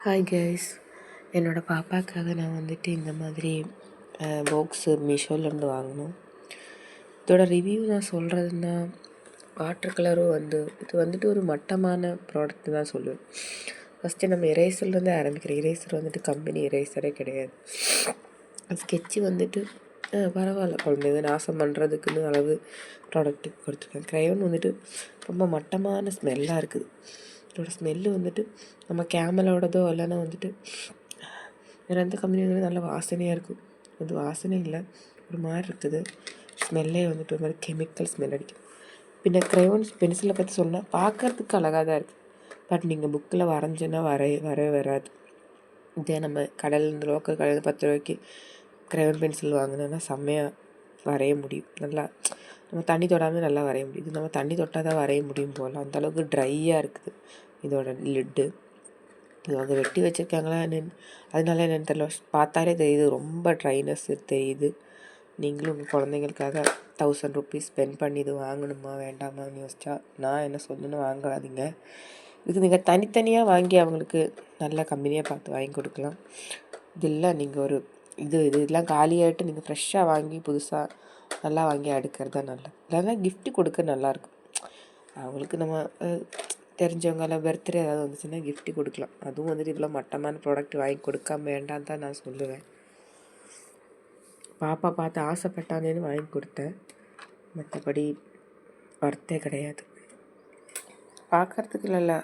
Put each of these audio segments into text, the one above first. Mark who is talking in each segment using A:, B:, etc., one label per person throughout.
A: Hi guys, என்னோடய பாப்பாக்காக நான் வந்துட்டு இந்த மாதிரி பாக்ஸு மீஷோலேருந்து வாங்கினோம். இதோட ரிவ்யூ நான் சொல்கிறதுன்னா, வாட்டர் கலரும் இது வந்துட்டு ஒரு மட்டமான ப்ராடக்ட் தான் சொல்லுவேன். ஃபஸ்ட்டு நம்ம எரேசர்லேருந்து ஆரம்பிக்கிறேன். எரேசர் வந்துட்டு கம்பெனி எரேசரே கிடையாது. ஸ்கெட்சு வந்துட்டு பரவாயில்ல, குழந்தைங்க நாசம் பண்ணுறதுக்குன்னு அளவு ப்ராடக்ட்டு கொடுத்துருக்கேன். க்ரையான் வந்துட்டு ரொம்ப மட்டமான ஸ்மெல்லாக இருக்குது. இதோட ஸ்மெல்லு வந்துட்டு நம்ம கேமலோடதோ இல்லைன்னா வந்துட்டு வேறு எந்த கம்பெனி வந்து நல்ல வாசனையாக இருக்கும். அது வாசனை இல்லை, ஒரு மாதிரி இருக்குது. ஸ்மெல்லே வந்துட்டு ஒரு மாதிரி கெமிக்கல் ஸ்மெல் அடிக்கும். பின்ன க்ரையான்ஸ் பென்சிலை பற்றி சொன்னால் பார்க்குறதுக்கு அழகாக தான் இருக்குது. பட் நீங்கள் புக்கில் வரைஞ்சின்னா வரவே வராது. இதே நம்ம கடையிலேருந்து லோக்கல் கடையில் 10 ரூபாய்க்கு க்ரையான் பென்சில் வாங்கினோன்னா செம்மையாக வரைய முடியும். நல்லா நம்ம தண்ணி தொடாமல் நல்லா வரைய முடியும். இது நம்ம தண்ணி தொட்டால் தான் வரைய முடியும் போல், அந்தளவுக்கு ட்ரையாக இருக்குது இதோட லிட்டு. இது அவங்க வெட்டி வச்சுருக்காங்களா என்னென்னு அதனால என்னென்னு தெரியல, பார்த்தாலே தெரியுது ரொம்ப ட்ரைனஸ் தெரியுது. நீங்களும் உங்கள் குழந்தைங்களுக்காக 1000 ருபீஸ் ஸ்பெண்ட் பண்ணி இது வாங்கணுமா வேண்டாமான்னு யோசிச்சா நான் என்ன சொல்லணுன்னு வாங்காதீங்க. இது நீங்கள் தனித்தனியாக வாங்கி அவங்களுக்கு நல்ல கம்பெனியாக பார்த்து வாங்கி கொடுக்கலாம். இது இல்லை, நீங்கள் ஒரு இதெல்லாம் காலியாகிட்டு நீங்கள் ஃப்ரெஷ்ஷாக வாங்கி புதுசாக நல்லா வாங்கி அடுக்கிறது தான் நல்லது. இல்லைன்னா கிஃப்ட்டு கொடுக்க நல்லாயிருக்கும். அவங்களுக்கு நம்ம தெரிஞ்சவங்கள பர்த்டே ஏதாவது வந்துச்சுன்னா கிஃப்ட்டு கொடுக்கலாம். அதுவும் வந்துட்டு இவ்வளோ மட்டமான ப்ராடக்ட் வாங்கி கொடுக்காம வேண்டான்னு தான் நான் சொல்லுவேன். பாப்பா பார்த்து ஆசைப்பட்டானேன்னு வாங்கி கொடுத்தேன், மற்றபடி வர்த்தே கிடையாது. பார்க்குறதுக்கு இல்லை,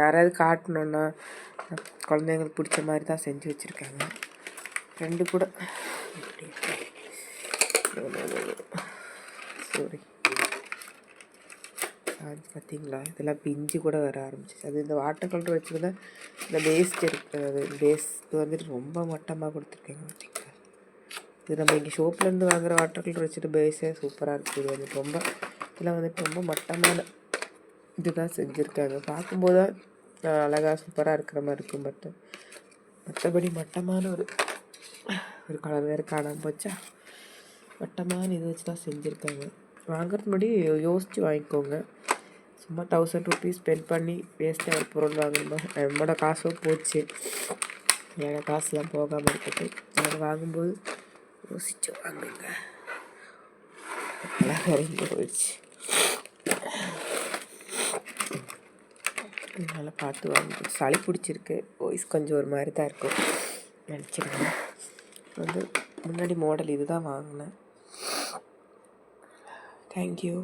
A: யாராவது காட்டணுன்னா குழந்தைங்களுக்கு பிடிச்ச மாதிரி தான் செஞ்சு வச்சுருக்காங்க. ஃப்ரெண்டு கூட சாரி பார்த்தீங்களா, இதெல்லாம் பிஞ்சு கூட வர ஆரம்பிச்சிச்சு. அது இந்த வாட்டர் கலர் வச்சுருந்தா இந்த பேஸ்ட் இருக்குது, பேஸ்ட் வந்துட்டு ரொம்ப மட்டமாக கொடுத்துருக்கேங்க. பார்த்தீங்களா, இது நம்ம இங்கே ஷோப்லேருந்து வாங்குகிற வாட்டர் கலர் வச்சுட்டு பேஸே சூப்பராக இருக்குது. இது வந்துட்டு இதெல்லாம் வந்துட்டு ரொம்ப மட்டமான இதுதான் செஞ்சுருக்காங்க. பார்க்கும்போது தான் அழகாக சூப்பராக இருக்கிற மாதிரி இருக்கும். மற்றபடி மட்டமான ஒரு கலர் வேறு காணாமல் போச்சா. மட்டமான இது வச்சு தான் செஞ்சுருக்காங்க. வாங்குறது முன்னாடி யோசித்து வாங்கிக்கோங்க. சும்மா 1000 ருபீஸ் ஸ்பெண்ட் பண்ணி வேஸ்ட்டாக ஒரு பொருள் வாங்கணுமா, நம்மளோட காசும் போச்சு. என்னோட காசுலாம் போகாமல் இருக்கட்டும். அதை வாங்கும்போது யோசிச்சு வாங்குங்க. அழகாக இறங்கி போயிடுச்சு. நல்லா பார்த்து வாங்க. சளி பிடிச்சிருக்கு, வாய்ஸ் கொஞ்சம் ஒரு மாதிரி தான் இருக்கும் நினச்சிடுங்க. முன்னாடி மாடல் இது தான் வாங்கினேன். தேங்க்யூ.